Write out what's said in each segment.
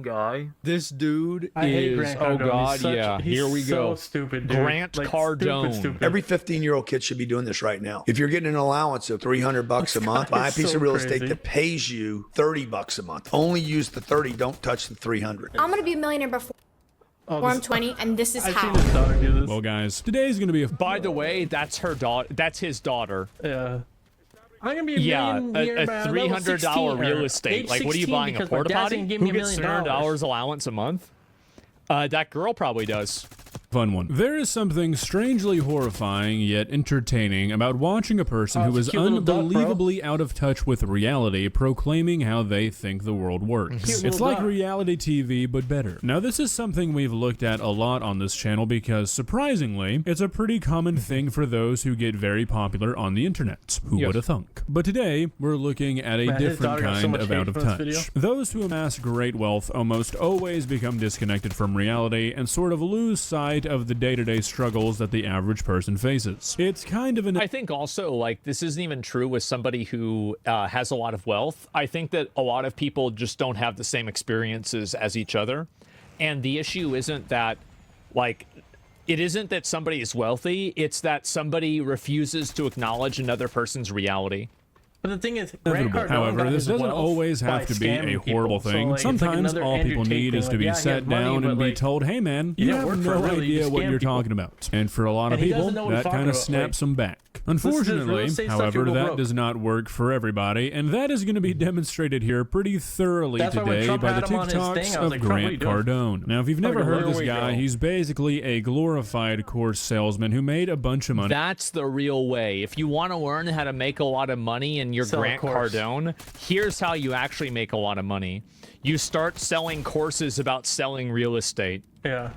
guy. This dude I hate is, Grant oh Cardone. god, He's yeah, here we go. So stupid, dude. Grant like, Cardone. Stupid. Every 15-year-old kid should be doing this right now. If you're getting an allowance of $300 a month, buy a piece of real estate that pays you $30 a month. Only use the 30, don't touch the 300. I'm gonna be a millionaire before I'm 20, and this is I've how. seen his daughter do this. Well, guys, today's gonna be a. By the way, that's her daughter. That's his daughter. Yeah. I'm gonna be a A $300 real estate. Like, what are you buying, a porta potty? Who gets $300 allowance a month? That girl probably does. Fun one. There is something strangely horrifying yet entertaining about watching a person who is unbelievably out of touch with reality proclaiming how they think the world works. It's like reality TV, but better. Now, this is something we've looked at a lot on this channel because, surprisingly, it's a pretty common thing for those who get very popular on the internet. Who would have thunk? But today, we're looking at a different kind of out of touch. Those who amass great wealth almost always become disconnected from reality and sort of lose sight of the day-to-day struggles that the average person faces. It's kind of an... I think also, like, this isn't even true with somebody who has a lot of wealth. I think that a lot of people just don't have the same experiences as each other. And the issue isn't that, like, it isn't that somebody is wealthy, it's that somebody refuses to acknowledge another person's reality. But the thing is, however, this doesn't always have to be a horrible thing. So, like, sometimes all people need is to be sat down and be told, hey man, you have no idea what you're talking about. And for a lot of people, that kind of snaps them back. Unfortunately, however, that does not work for everybody, and that is going to be demonstrated here pretty thoroughly today by the TikToks of Grant Cardone. Now, if you've never heard of this guy, he's basically a glorified course salesman who made a bunch of money. That's the real way. If you want to learn how to make a lot of money and you're Grant Cardone, here's how you actually make a lot of money. You start selling courses about selling real estate. Yeah.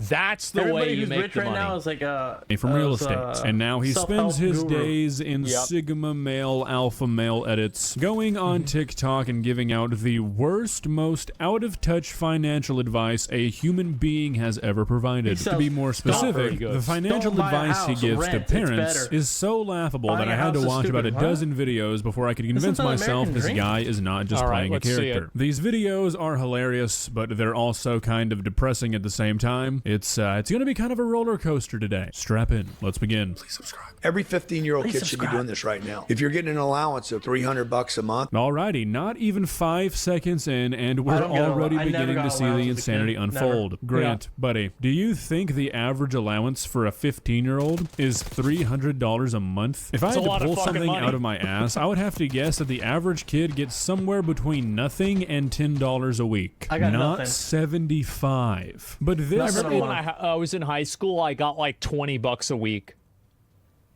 That's the way you make the money. Now is like from real estate, and now he spends his days in Sigma male, alpha male edits, going on TikTok and giving out the worst, most out-of-touch financial advice a human being has ever provided. To be more specific, the financial advice he gives to parents is so laughable that I had to watch about a dozen videos before I could convince myself this guy is not just playing a character. These videos are hilarious, but they're also kind of depressing at the same time. It's going to be kind of a roller coaster today. Strap in. Let's begin. Please subscribe. Every 15-year-old kid should be doing this right now. If you're getting an allowance of $300 a month. Alrighty, not even 5 seconds in, and we're already beginning to see the insanity unfold. Grant, buddy, do you think the average allowance for a 15-year-old is $300 a month? If I had to pull something out of my ass, I would have to guess that the average kid gets somewhere between nothing and $10 a week. I got not nothing. 75. But this... I remember when I was in high school, I got like $20 a week.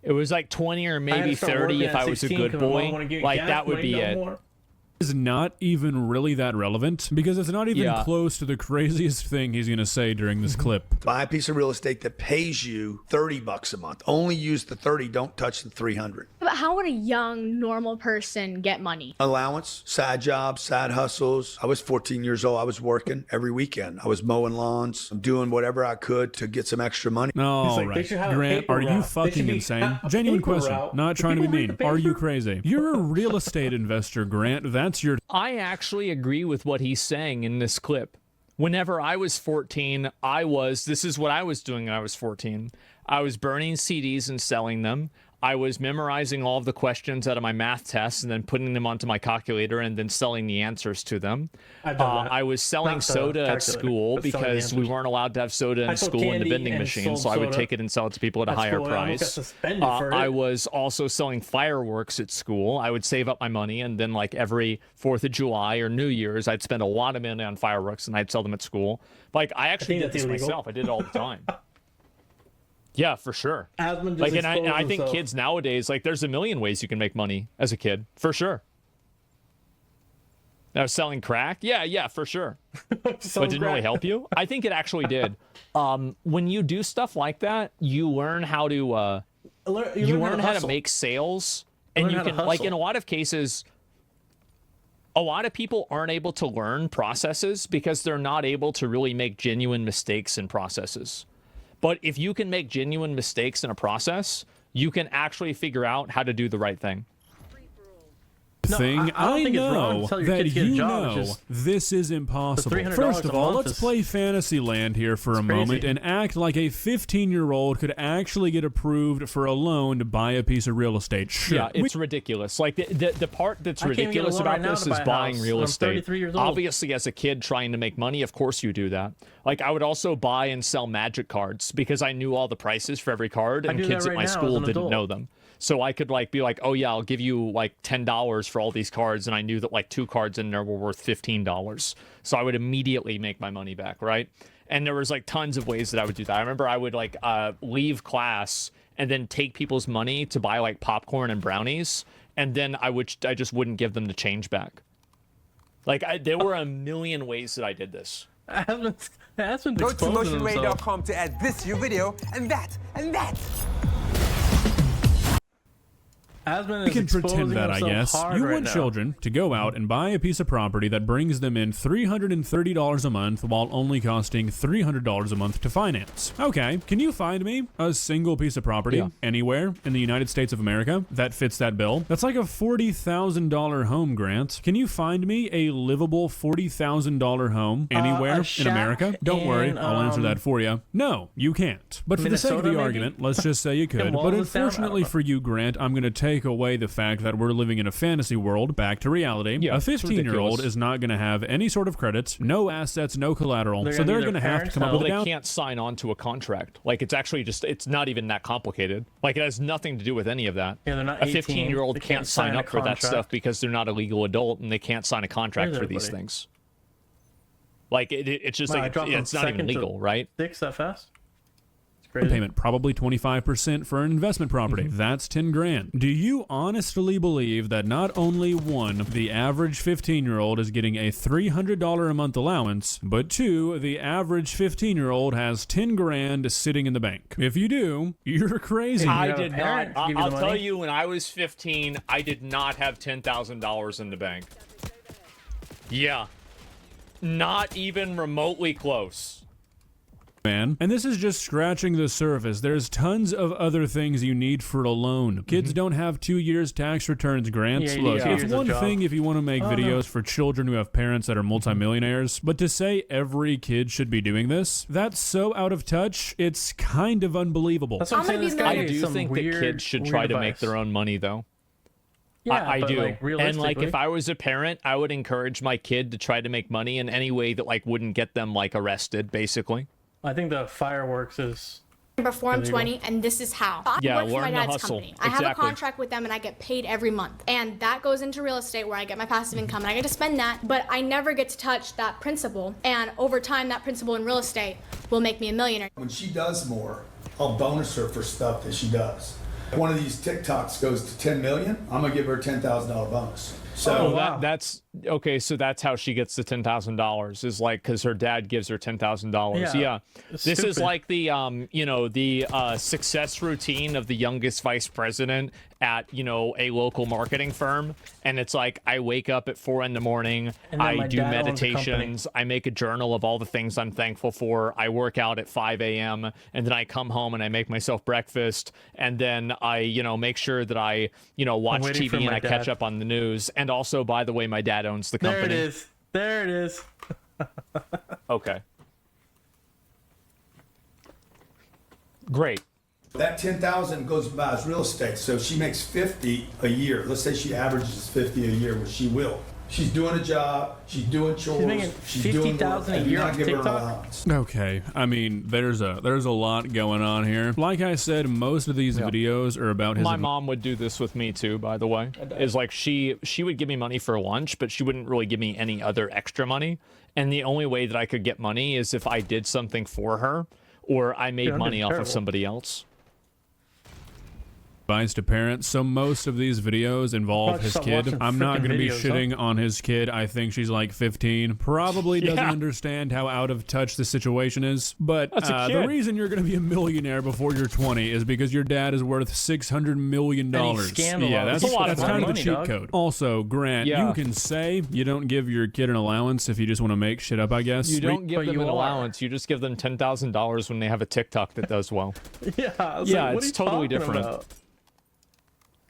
It was like 20 or maybe 30 if I was a good boy. Like, that would be it. Is not even really that relevant because it's not even close to the craziest thing he's going to say during this clip. Buy a piece of real estate that pays you $30 a month. Only use the 30, don't touch the 300. But how would a young, normal person get money? Allowance, side jobs, side hustles. I was 14 years old. I was working every weekend. I was mowing lawns, doing whatever I could to get some extra money. All right, Grant, are you fucking insane? Genuine question, not trying to be mean. Are you crazy? You're a real estate investor, Grant. That's your... I actually agree with what he's saying in this clip. Whenever I was 14, this is what I was doing when I was 14. I was burning CDs and selling them. I was memorizing all of the questions out of my math tests and then putting them onto my calculator and then selling the answers to them. I was selling soda at school because we weren't allowed to have soda in school in the vending machine, so I would take it and sell it to people at a higher price. I was also selling fireworks at school. I would save up my money, and then like every 4th of July or New Year's, I'd spend a lot of money on fireworks and I'd sell them at school. Like, I actually did this myself. I did it all the time. Yeah, for sure. Like, and I think kids nowadays, like, there's a million ways you can make money as a kid, for sure. Now, selling crack? Yeah, for sure. But didn't really help you? I think it actually did. When you do stuff like that, you learn how to you learn how to make sales, and you can, like, in a lot of cases, a lot of people aren't able to learn processes because they're not able to really make genuine mistakes in processes. But if you can make genuine mistakes in a process, you can actually figure out how to do the right thing. thing. I don't think it's wrong know to tell your that kids to get a you job, it's know just this is impossible. $300 First of a all, month let's is- play Fantasyland here for a crazy. moment and act like a 15-year-old could actually get approved for a loan to buy a piece of real estate. Sure. Yeah, it's ridiculous. Like the part that's I can't even get a ridiculous loan about right now this to is buy a buying house real when I'm estate. 33 years old. Obviously, as a kid trying to make money, of course you do that. Like I would also buy and sell magic cards because I knew all the prices for every card, and do kids that at right my now as school an didn't adult. know them. So I could like be like, oh yeah, I'll give you like $10 for all these cards, and I knew that like 2 cards in there were worth $15. So I would immediately make my money back, right? And there was like tons of ways that I would do that. I remember I would like leave class and then take people's money to buy like popcorn and brownies, and then I just wouldn't give them the change back. Like there were a million ways that I did this. Asmon's Go to exposing himself. motionray.com to add this to your video, and that, and that. Asmon We is can pretend exposing that, I himself guess. hard You right want now. children to go out and buy a piece of property that brings them in $330 a month while only costing $300 a month to finance. Okay, can you find me a single piece of property anywhere in the United States of America that fits that bill? That's like a $40,000 home, Grant. Can you find me a livable $40,000 home anywhere in shack America? Don't worry, in, I'll answer that for you. No, you can't. But for the sake of Minnesota, the maybe? argument, let's just say you could. Walls But of Sound? I don't unfortunately know. for you, Grant, I'm going to take away the fact that we're living in a fantasy world. Back to reality. Yeah, A it's 15-year-old ridiculous. is not going to have any sort of credits, no assets, no collateral. They're So gonna they're need going to their have to parents' come up help. with a They down. can't sign on to a contract. Like it's actually just it's not even that complicated. Like it has nothing to do with any of that. Yeah, they're not a 18. 15-year-old They can't can't sign sign a up for that contract. stuff because they're not a legal adult and they can't sign a contract Where's for these everybody? things. Like it's just Wow, I like dropped from it's not even second to legal, right? 6 that fast? It's crazy. Payment probably 25% for an investment property. That's 10 grand. Do you honestly believe that not only one, the average 15-year-old is getting a $300 a month allowance, but two, the average 15-year-old has 10 grand sitting in the bank? If you do, you're crazy. I have a did parent not. give you the I'll tell money? you, when I was 15, I did not have $10,000 in the bank. Yeah, not even remotely close. Man. And this is just scratching the surface. There's tons of other things you need for a loan. Kids don't have 2 years tax returns, Grants. Yeah, you Look, need 2 it's years of one job. thing if you want to make videos for children who have parents that are multimillionaires, but to say every kid should be doing this, that's so out of touch, it's kind of unbelievable. That's what I'm I'm saying. gonna This be guy I gave do some think weird, that kids should weird try to make advice. their own money, though. Yeah, I but, do. Like, And like if realistically- I was a parent, I would encourage my kid to try to make money in any way that like wouldn't get them like arrested, basically. I think the fireworks is. Before I'm Illegal. 20, and this is how. I Yeah, work for my learn the dad's hustle. company. I have a Exactly. contract with them, and I get paid every month. And that goes into real estate, where I get my passive income, and I get to spend that. But I never get to touch that principal. And over time, that principal in real estate will make me a millionaire. When she does more, I'll bonus her for stuff that she does. If one of these TikToks goes to 10 million, I'm gonna give her a $10,000 bonus. So wow. That's okay. So that's how she gets the $10,000 is like because her dad gives her $10,000. Yeah. Yeah, It's this is stupid. like the the success routine of the youngest vice president at a local marketing firm, and it's like I wake up at 4 a.m, And then I my do dad owns a company. meditations, I make a journal of all the things I'm thankful for, I work out at 5 a.m, and then I come home and I make myself breakfast, and then I make sure that I watch waiting for TV and my I catch dad. up on the news. And also, by the way, my dad owns the There company. it is. There it is. Okay. Great. that 10,000 goes by as real estate. So she makes 50 a year. Let's say she averages 50 a year, which she will. She's doing a job. She's doing chores. making She's doing work. $50,000 a I do year not on give her an TikTok? allowance. Okay, I mean, there's a lot going on here. Like I said, most of these videos are about his. My mom would do this with me too, by the way. Is like she would give me money for lunch, but she wouldn't really give me any other extra money. And the only way that I could get money is if I did something for her or I made Dude, I'm money doing off of terrible. somebody else. advice to parents. So most of these videos involve Probably his stop kid. watching I'm not frickin' going to be videos, huh? shitting on his kid. I think she's like 15. Probably doesn't Yeah. understand how out of touch the situation is. But That's a the kid. reason you're going to be a millionaire before you're 20 is because your dad is worth $600 million. And he scammed a Yeah, lot. that's, That's a lot of that's kind of the money, cheat dog. code. Also, Grant, Yeah. you can say you don't give your kid an allowance if you just want to make shit up, I guess. You don't give But them you an are. allowance. You just give them $10,000 when they have a TikTok that does well. Yeah, I was Yeah, like, what it's are you totally talking different. about?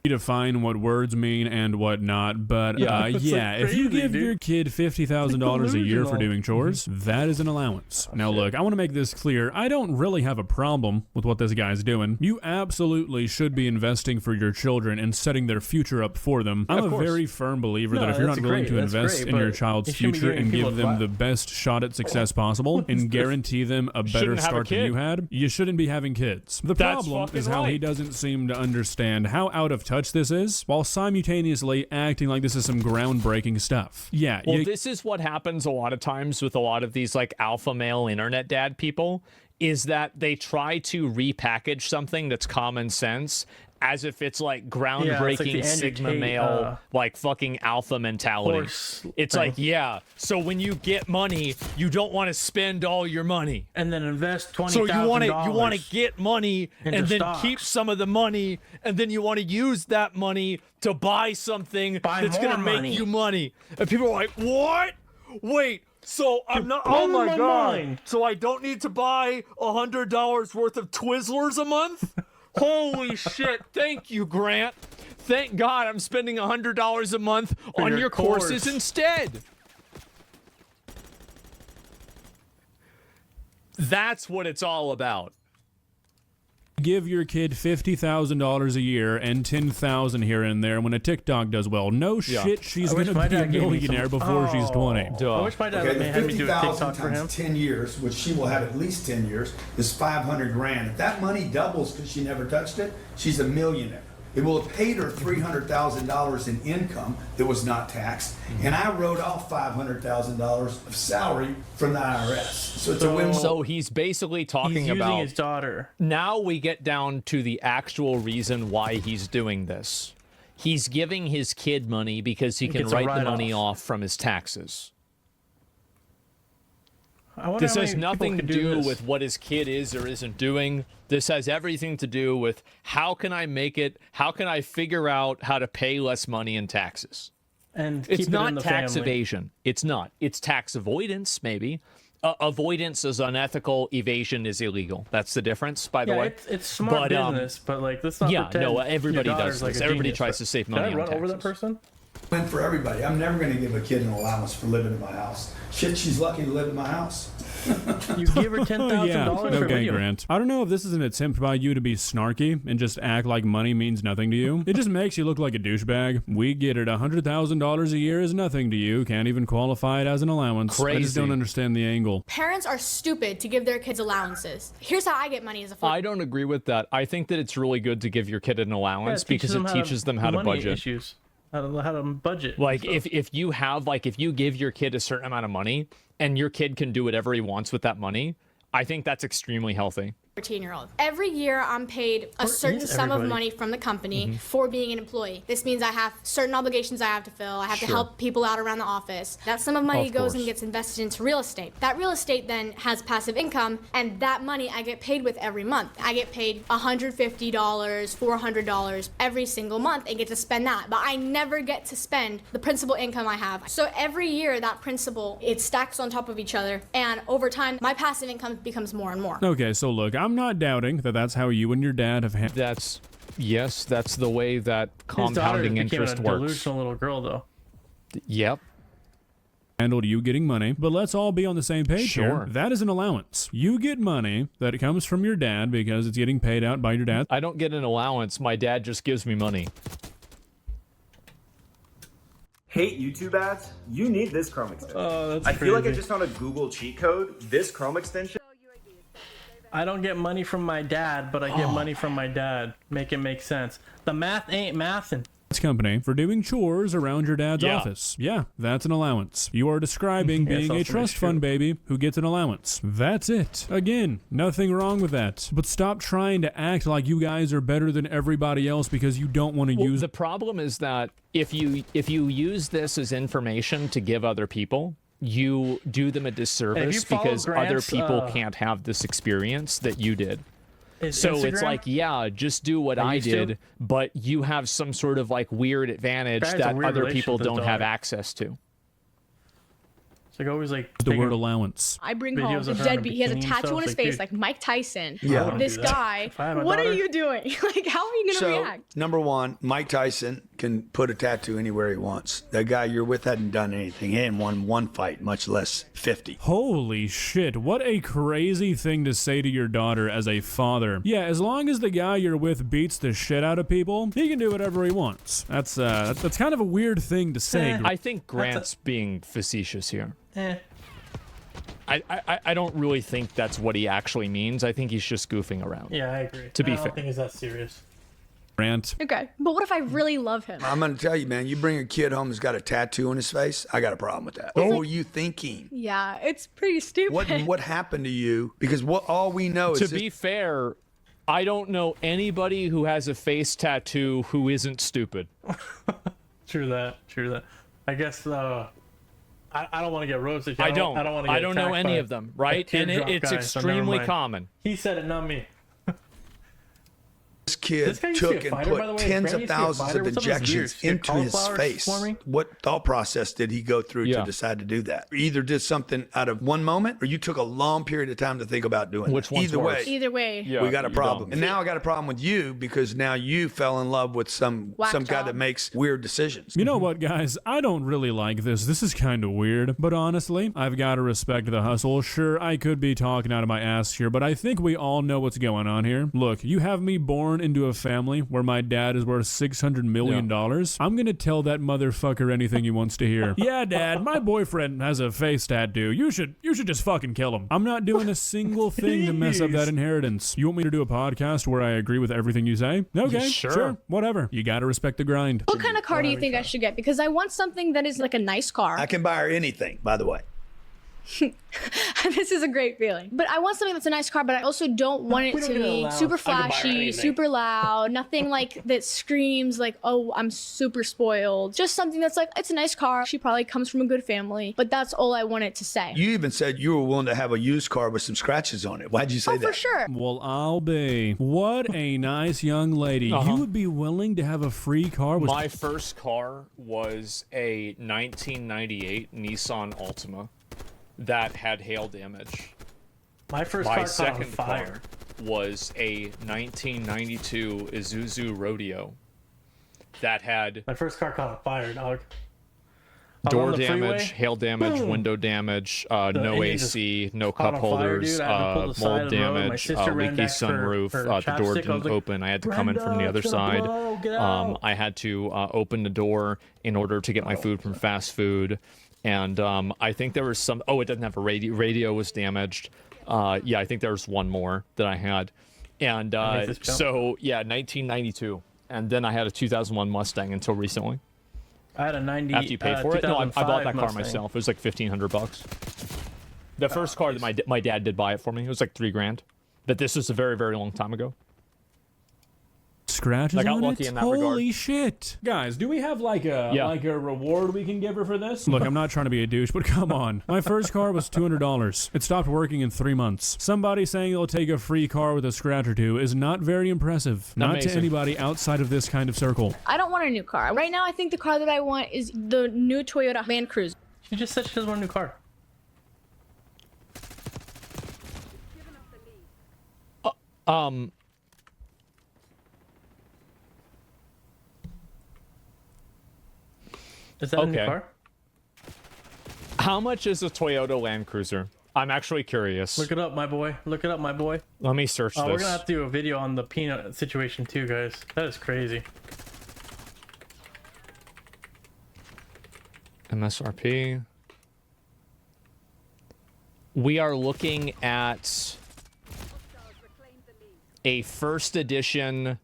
define what words mean and what not, but Yeah. yeah, if you crazy, give dude. your kid $50,000 a year for Delusional. doing chores, that is an allowance. Now look, I want to make this clear. I don't really have a problem with what this guy's doing. You absolutely should be investing for your children and setting their future up for them. I'm a course. very firm believer that No, if you're not that's willing great, to that's invest great, in your but child's you shouldn't be future giving and people give them advice. the best shot at success possible and guarantee them a better Shouldn't have a start than kid. you had, you shouldn't be having kids. The That's problem fucking is how he right. doesn't seem to understand how out of touch this is, while simultaneously acting like this is some groundbreaking stuff. Yeah, Well, this is what happens a lot of times with a lot of these like alpha male internet dad people, is that they try to repackage something that's common sense as if it's like groundbreaking the Andrew Sigma Tate, male, like fucking alpha mentality. horse It's thing. like, yeah, so when you get money, you don't want to spend all your money. And then invest $20,000. So you want to get money into and then stocks. keep some of the money, and then you want to use that money to buy something that's more gonna make money. you money. And people are like, "What? Wait, so I'm not? Oh blowing my my god! mind." So I don't need to buy $100 worth of Twizzlers a month? Holy shit! Thank you, Grant. Thank God I'm spending $100 a month on your your courses course. instead." That's what it's all about. give your kid $50,000 a year and $10,000 here and there when a TikTok does well. No shit, she's I wish gonna my be a dad gave me some- millionaire before she's 20. I wish my dad Okay, had me do a 50,000 TikTok for him. times 10 years, which she will have at least 10 years, is 500 grand. If that money doubles because she never touched it, she's a millionaire. It will have paid her $300,000 in income that was not taxed, and I wrote off $500,000 of salary from the IRS. So it's a win. So he's basically talking He's using about his daughter. now we get down to the actual reason why he's doing this. He's giving his kid money because he can gets a write the money write-off. off from his taxes. I wonder This how has many people nothing to could do this. with what his kid is or isn't doing. This has everything to do with how can I make it, how can I figure out how to pay less money in taxes. and It's keep it not in the tax family. evasion. It's not. It's tax avoidance, maybe. Avoidance is unethical. Evasion is illegal. That's the difference, by the Yeah, way. it's smart But, business, but like let's not yeah, pretend no, everybody your does daughter's like this. a Everybody genius. tries to save money Did I on run over that taxes. person? Win for everybody. I'm never going to give a kid an allowance for living in my house. Shit, she's lucky to live in my house. You give her $10,000 Oh, yeah, for okay, video. Grant. I don't know if this is an attempt by you to be snarky and just act like money means nothing to you. It just makes you look like a douchebag. We get it. $100,000 a year is nothing to you. Can't even qualify it as an allowance. I just don't Crazy. understand the angle. Parents are stupid to give their kids allowances. Here's how I get money as a I don't agree with that. I think that it's really good to give your kid an allowance because it teaches them how to money budget. Issues. How to budget. Like and stuff. if you have if you give your kid a certain amount of money and your kid can do whatever he wants with that money, I think that's extremely healthy. 13-year-old. Every year I'm paid a certain is sum of everybody? money from the company for being an employee. This means I have certain obligations I have to fill. I have to help people out around the office. That sum of money Of goes and course. gets invested into real estate. That real estate then has passive income, and that money I get paid with every month. I get paid $150, $400 every single month and get to spend that. But I never get to spend the principal income I have. So every year that principal, it stacks on top of each other, and over time my passive income becomes more and more. Okay, so look, I'm not doubting that that's how you and your dad have That's the way that His daughter compounding became interest a works. delusional little girl, though. Yep. handled you getting money, but let's all be on the same page Sure. here. That is an allowance. You get money that comes from your dad because it's getting paid out by your dad. I don't get an allowance. My dad just gives me money. Hate YouTube ads? You need this Chrome extension. Oh, that's I feel like I crazy. just found a Google cheat code. This Chrome extension. I don't get money from my dad, but I get money from my dad. Make it make sense. The math ain't mathin'. Company for doing chores around your dad's Yeah. office. Yeah, that's an allowance. You are describing Yeah, being a sounds trust true. fund baby who gets an allowance. That's it. Again, nothing wrong with that. But stop trying to act like you guys are better than everybody else because you don't want to Well, use the problem is that if you use this as information to give other people, you do them a disservice follow because other Grant's, people can't have this experience that you did. So it's Instagram? like, yeah, just do what I used to. did, but you have some sort of like weird advantage Guy has a that weird other relationship people with his don't have daughter. access to. It's like always like The word allowance. I bring home videos the of her in a deadbeat. He has a bikini and tattoo stuff. on his Like, face dude. like Mike Tyson. Yeah. I wouldn't This do that. guy. If I had my What are daughter- you doing? Like, how are you gonna So, react? number one, Mike Tyson can put a tattoo anywhere he wants. That guy you're with hadn't done anything. He hadn't won one fight, much less 50. Holy shit, what a crazy thing to say to your daughter as a father. Yeah, as long as the guy you're with beats the shit out of people, he can do whatever he wants. That's kind of a weird thing to say. I think Grant's being facetious here. Eh. I don't really think that's what he actually means. I think he's just goofing around. Yeah, I agree. To be I don't fair. think it's that serious. Grant. Okay, but what if I really love him? I'm going to tell you, man, you bring a kid home who's got a tattoo on his face, I got a problem with that. What were you thinking? Yeah, it's pretty stupid. What happened to you? Because all we know is To be fair, I don't know anybody who has a face tattoo who isn't stupid. True that. I guess I don't want to get roasted. I don't want to get I don't know attacked any by of them, right? a And teardrop it's guy, so never extremely mind. common. He said it, not me. this kid This guy used to be took a and fighter, by the put way. tens His of granny used to be a thousands fighter. of What's up with his injections ears? He had into his cauliflower face. for me? What thought process did he go through Yeah. to decide to do that? Either did something out of one moment, or you took a long period of time to think about doing Which that. one's Either worse? way, Either way. Yeah, we got a you problem. don't. And now I got a problem with you because now you fell in love with some Whack guy job. that makes weird decisions. You know what, guys? I don't really like this. This is kind of weird. But honestly, I've got to respect the hustle. Sure, I could be talking out of my ass here, but I think we all know what's going on here. Look, you have me born into a family where my dad is worth $600 million. I'm going to tell that motherfucker anything he wants to hear. Yeah, Dad, my boyfriend has a face tattoo. You should just fucking kill him. I'm not doing a single thing to mess up that inheritance. You want me to do a podcast where I agree with everything you say? Okay, Sure. whatever. You got to respect the grind. What kind of car do you think I should get? Because I want something that is like a nice car. I can buy her anything, by the way. This is a great feeling. But I want something that's a nice car, but I also don't want it We to don't get be allowance. super I can buy her flashy, anything. super loud, nothing like that screams like, oh, I'm super spoiled. Just something that's like, it's a nice car. She probably comes from a good family, but that's all I want it to say. You even said you were willing to have a used car with some scratches on it. Why'd you say Oh, that? for sure. Well, I'll be. What a nice young lady. You would be willing to have a free car with... My first car was a 1998 Nissan Altima that had hail damage. My first My car caught on second fire. car was a 1992 Isuzu Rodeo that had My first car caught on fire, dog. I was door on the freeway. damage, hail damage, Boom. window damage, no engine just AC, no caught cup on fire, holders, dude. I had to pull the side mold of the road. My damage, sister ran leaky back for sunroof, her the door chapstick. I was didn't like, open. I had to come in from the "Brenda, other it's gonna side. blow, get out." I had to open the door in order to get my food from fast food. And I think there was some, it doesn't have a radio. Radio was damaged. Yeah, I think there's one more that I had. And make this jump. so, yeah, 1992. And then I had a 2001 Mustang until recently. I had a 90. After you paid for it? No, I bought 2005 that car Mustang. myself. It was like $1,500. The first car that my dad did buy it for me. It was like $3,000. But this was a very, very long time ago. scratches I got on lucky it? in that Holy regard. shit. Guys, do we have like a reward we can give her for this? Look, I'm not trying to be a douche, but come on. My first car was $200. It stopped working in 3 months. Somebody saying they'll take a free car with a scratch or two is not very impressive. Not to Amazing. anybody outside of this kind of circle. I don't want a new car. Right now, I think the car that I want is the new Toyota Land Cruiser. She just said she doesn't want a new car. Is that a new Okay. car? How much is a Toyota Land Cruiser? I'm actually curious. Look it up, my boy. Look it up, my boy. Let me search this. We're gonna have to do a video on the peanut situation too, guys. That is crazy. MSRP. We are looking at a first edition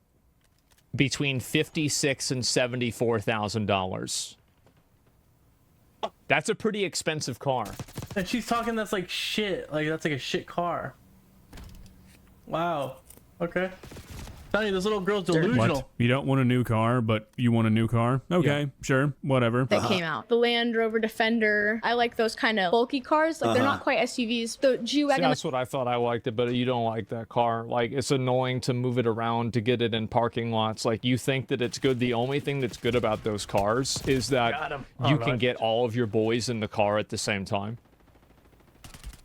between $56,000 and $74,000. That's a pretty expensive car. And she's talking that's like shit. Like that's like a shit car. Wow. Okay. Tell you, this little girl's delusional. What? You don't want a new car, but you want a new car? Okay, sure, whatever. That came out. The Land Rover Defender. I like those kind of bulky cars. Like they're not quite SUVs. The G-Wagon. That's what I thought. I liked it, but you don't like that car. Like, it's annoying to move it around to get it in parking lots. Like, you think that it's good. The only thing that's good about those cars is that you can get all of your boys in the car at the same time.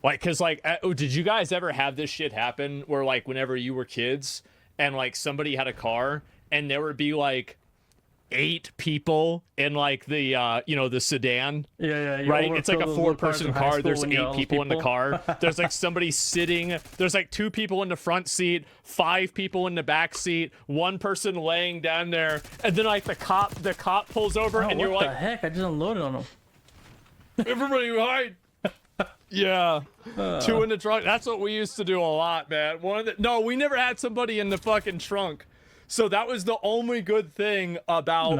Like, cause like, did you guys ever have this shit happen where like whenever you were kids and like somebody had a car and there would be like 8 people in like the the sedan? Yeah. Right? It's like a 4-person car. There's 8 people in the car. There's like somebody sitting. There's like 2 people in the front seat, 5 people in the back seat, 1 person laying down there, and then like the cop pulls over and you're like, what the heck? I just unloaded on him. everybody hide. Yeah, 2 in the trunk. That's what we used to do a lot, man. No, we never had somebody in the fucking trunk. So that was the only good thing about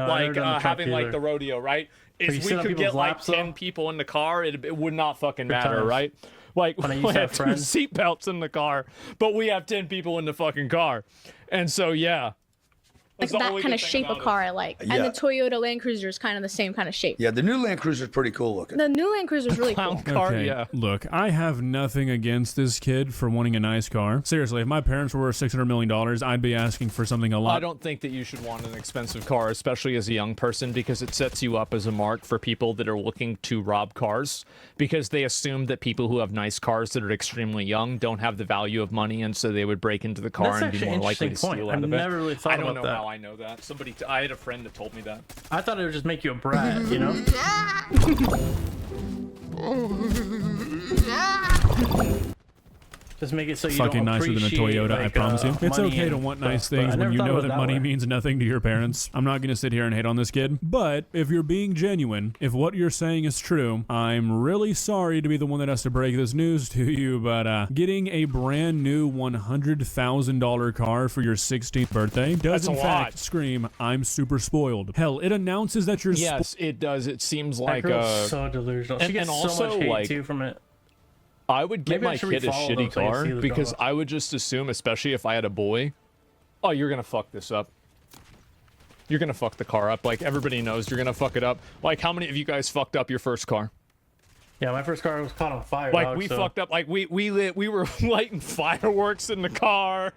having like the rodeo, right? Is we could get like 10 people in the car. It would not fucking matter, right? Like we have 2 seatbelts in the car, but we have 10 people in the fucking car, and so yeah. Like that kind of shape of car I like. And the Toyota Land Cruiser is kind of the same kind of shape. Yeah, the new Land Cruiser is pretty cool looking. The new Land Cruiser is really cool. Car, yeah. Look, I have nothing against this kid for wanting a nice car. Seriously, if my parents were worth $600 million, I'd be asking for something a lot. I don't think that you should want an expensive car, especially as a young person, because it sets you up as a mark for people that are looking to rob cars, because they assume that people who have nice cars that are extremely young don't have the value of money, and so they would break into the car and be more likely to steal out of it. I never really thought about that. I don't know how I know that. I had a friend that told me that. I thought it would just make you a brat, you know? Just make it so you fucking don't nicer than a appreciate, Toyota, like, I promise you. It's money okay to and want stuff, nice but I things when never you thought know of it that that money way. means nothing to your parents. I'm not going to sit here and hate on this kid, but if you're being genuine, if what you're saying is true, I'm really sorry to be the one that has to break this news to you, but getting a brand new $100,000 car for your 16th birthday does in fact scream, I'm super spoiled. Hell, it announces that you're Yes, it does. It seems like That girl's so delusional. She gets and so also, much hate like, too from it. I would give Maybe I my should kid a refollow shitty them so you car see the because drama. I would just assume, especially if I had a boy, oh, you're gonna fuck this up. You're gonna fuck the car up. Like, everybody knows you're gonna fuck it up. Like, how many of you guys fucked up your first car? Yeah, my first car was caught on fire. Like, dog, we so fucked up. Like, we were lighting fireworks in the car.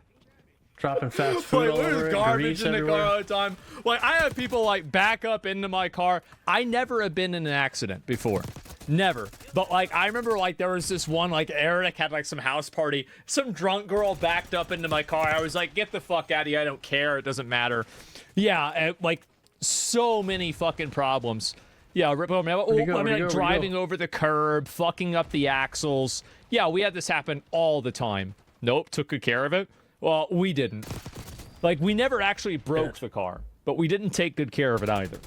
dropping fast food all Like, over there's it, garbage grease in the everywhere. car all the time. Like, I have people like back up into my car. I never have been in an accident before. Never. But like, I remember like there was this one, like Eric had like some house party. Some drunk girl backed up into my car. I was like, get the fuck out of here. I don't care. It doesn't matter. Yeah. Like so many fucking problems. Yeah. Driving over the curb, fucking up the axles. Yeah. We had this happen all the time. Nope. Took good care of it. Well, we didn't. Like, we never actually broke the car, but we didn't take good care of it either.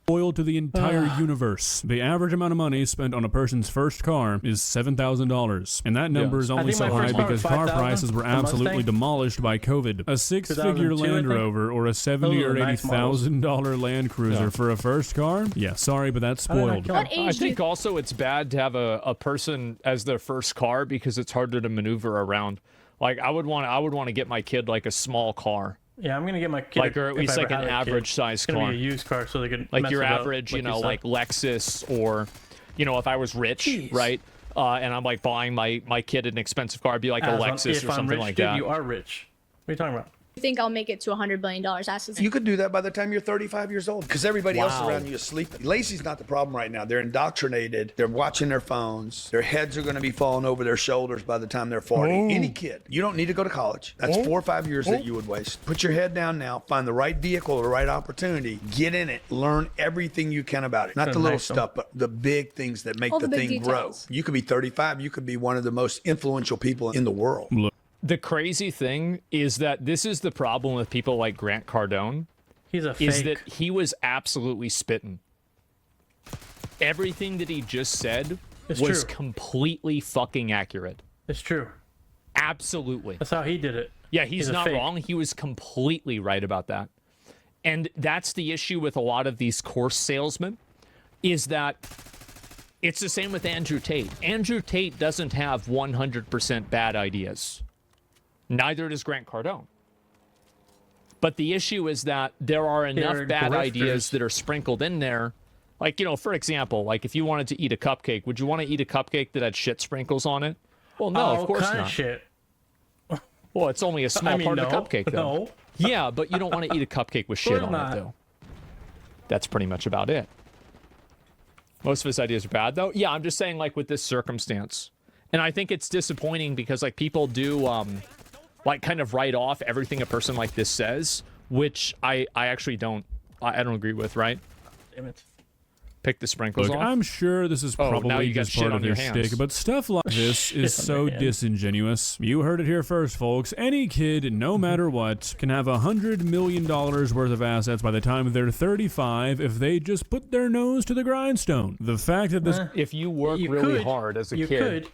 spoiled to the entire universe. The average amount of money spent on a person's first car is $7,000. And that number is only so high because car prices were absolutely demolished by COVID. A 6-figure Land Rover or a $70,000 or $80,000 Land Cruiser for a first car? Yeah, sorry, but that's spoiled. I think also it's bad to have a person as their first car because it's harder to maneuver around. Like, I would want to get my kid like a small car. Yeah, I'm gonna get my kid, like, or at least like an average size car. It's gonna be a used car, so they can like your average, you know, like Lexus, or you know, if I was rich, right? And I'm like buying my kid an expensive car, it'd be like a Lexus or something like that. You are rich. What are you talking about? I think I'll make it to $100 billion. You could do that by the time you're 35 years old because everybody else around you is sleeping. Lazy's not the problem right now. They're indoctrinated. They're watching their phones. Their heads are going to be falling over their shoulders by the time they're 40. Any kid. You don't need to go to college. That's 4 or 5 years that you would waste. Put your head down now. Find the right vehicle or the right opportunity. Get in it. Learn everything you can about it. Not the little stuff, but the big things that make the thing grow. You could be 35. You could be one of the most influential people in the world. The crazy thing is that this is the problem with people like Grant Cardone. He's a fake. Is that he was absolutely spitting. Everything that he just said was completely fucking accurate. It's true. Absolutely. That's how he did it. Yeah, he's not wrong. He was completely right about that. And that's the issue with a lot of these course salesmen, is that it's the same with Andrew Tate. Andrew Tate doesn't have 100% bad ideas. Neither does Grant Cardone. But the issue is that there are enough They're bad grifters. ideas that are sprinkled in there. Like, you know, for example, like if you wanted to eat a cupcake, would you want to eat a cupcake that had shit sprinkles on it? Well, no, of course kind not. of shit. Well, it's only a small part of the cupcake, though. No. Yeah, but you don't want to eat a cupcake with shit on not. it, though. That's pretty much about it. Most of his ideas are bad, though. Yeah, I'm just saying, like, with this circumstance. And I think it's disappointing because, like, people do, like, kind of write off everything a person like this says, which I actually don't, I don't agree with, right? Damn it. Pick the sprinkles Look, off. I'm sure this is now probably you got just shit part on of your their hands. shtick, but stuff like this is on so their hands. disingenuous. You heard it here first, folks. Any kid, no matter what, can have $100 million worth of assets by the time they're 35 if they just put their nose to the grindstone. The fact that this... If you work You really could. hard as a You kid, could.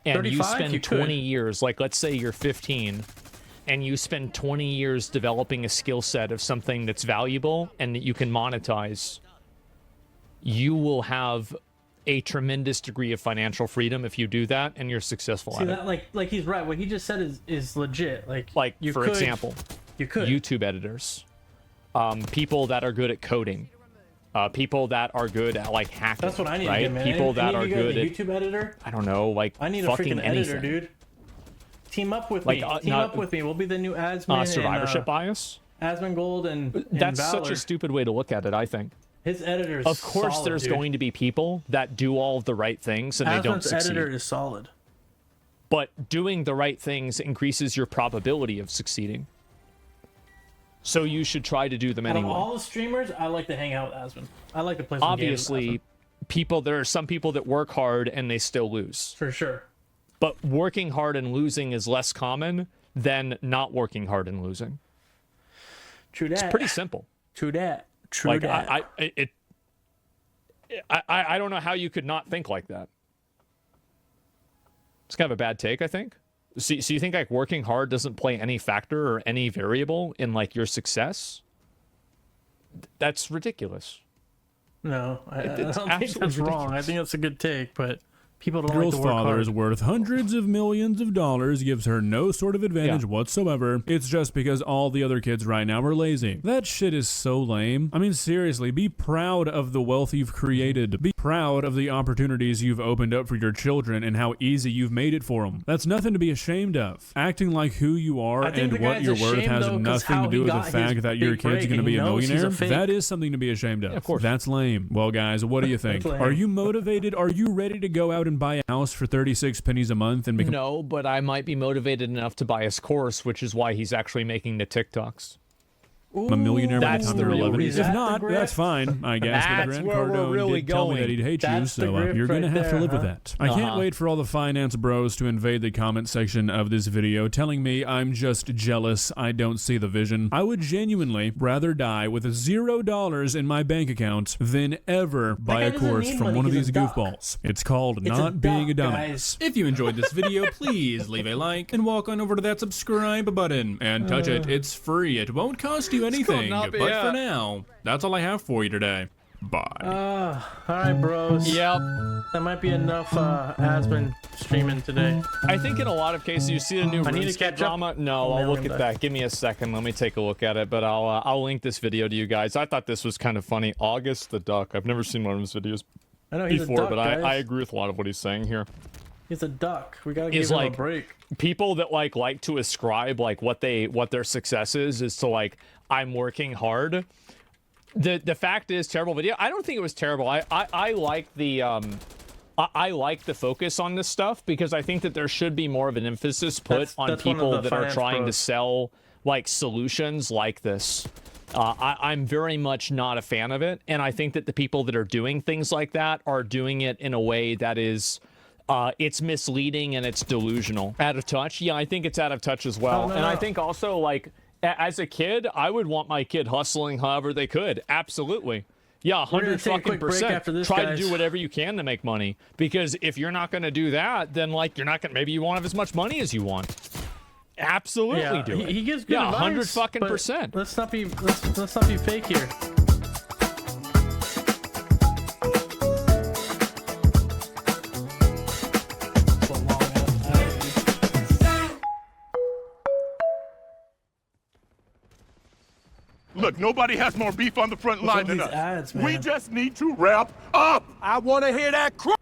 and you 35, spend you 20 could. years, like let's say you're 15, and you spend 20 years developing a skill set of something that's valuable and that you can monetize, you will have a tremendous degree of financial freedom if you do that and you're successful See at that, like he's right. What he just said is legit. Like you for could, example, you could. YouTube editors, people that are good at coding, people that are good at like hacking. That's what I need right? to get, man. People that Any are of you guys good a at YouTube editor. I don't know, like I need a fucking freaking anything. editor, dude. Team up with Like, me. Team not- up with me. We'll be the new Asmongold Survivorship bias. Asmongold and That's Valor. such a stupid way to look at it, I think. His editor is Of course, solid, there's dude. going to be people that do all of the right things and they don't Asmon's succeed. editor is solid. But doing the right things increases your probability of succeeding. So you should try to do them Out of anyway. all the streamers, I like to hang out with Asmon. I like to play some Obviously, games there are some people that work hard and they still lose. with Asmon. For sure. But working hard and losing is less common than not working hard and losing. True that. It's pretty simple. True that. True Like that. I don't know how you could not think like that. It's kind of a bad take, I think. So you think like working hard doesn't play any factor or any variable in like your success? That's ridiculous. No, I it's don't think absolutely that's wrong. I ridiculous. think that's a good take, but people don't Girl's like to work father hard. is worth hundreds of millions of dollars, gives her no sort of advantage Yeah. whatsoever. It's just because all the other kids right now are lazy. That shit is so lame. I mean, seriously, be proud of the wealth you've created. Be proud of the opportunities you've opened up for your children and how easy you've made it for them. That's nothing to be ashamed of. Acting like who you are I think and the what guy's you're worth ashamed, has though, 'cause nothing how to do he with the got his fact that your big kid's break going to and be he a knows he's a millionaire. fake. That is something to be ashamed of. of course. That's lame. Well, guys, what do you think? lame. Are you motivated? Are you ready to go out and buy a house for 36 pennies a month and become No, but I might be motivated enough to buy his course, which is why he's actually making the TikToks. a millionaire by the That's time the they're real 11? reason. If not, Is that the that's fine, I guess. But That's Grant where we're Cardone really did tell me going. that he'd hate you, That's the so grip you're going to right have to there, live with huh? that. I can't wait for all the finance bros to invade the comment section of this video telling me I'm just jealous, I don't see the vision. I would genuinely rather die with $0 in my bank account than ever buy guy a doesn't course need from money, one of he's these a duck. goofballs. It's called It's not a being a duck, dumbass. guys. If you enjoyed this video, please leave a like and walk on over to that subscribe button and touch it. It's free. It won't cost you anything. not But be for now, that's all I have for you today. Bye. All right, bros. Yep. That might be enough Asmon streaming today. I think in a lot of cases, you see the new I need to RuneScape catch up. drama. No, Oh, I'll man, look I'm at back. that. Give me a second. Let me take a look at it. But I'll link this video to you guys. I thought this was kind of funny. August the Duck. I've never seen one of his videos I know he's before, a duck, but guys. I agree with a lot of what he's saying here. He's a duck. We gotta give He's him like a break. people that like to ascribe like what their success is to like I'm working hard. The fact is, terrible video. I don't think it was terrible. I like the I like the focus on this stuff because I think that there should be more of an emphasis put That's on one of people the that are finance trying to pros. sell like solutions like this. I'm very much not a fan of it, and I think that the people that are doing things like that are doing it in a way that is it's misleading and it's delusional. Out of touch? Yeah, I think it's out of touch as well. no, and I no. think also like as a kid, I would want my kid hustling however they could. Absolutely. Yeah, We're gonna 100 take a fucking quick break percent. after this, Try guys. to do whatever you can to make money because if you're not going to do that, then like you're not going to maybe you won't have as much money as you want. Absolutely Yeah, do it. he gives good yeah, advice. 100 fucking but percent. Let's not be fake here. Look, nobody has more beef on the front line than these us. ads, We man? just need to wrap up. I want to hear that crap.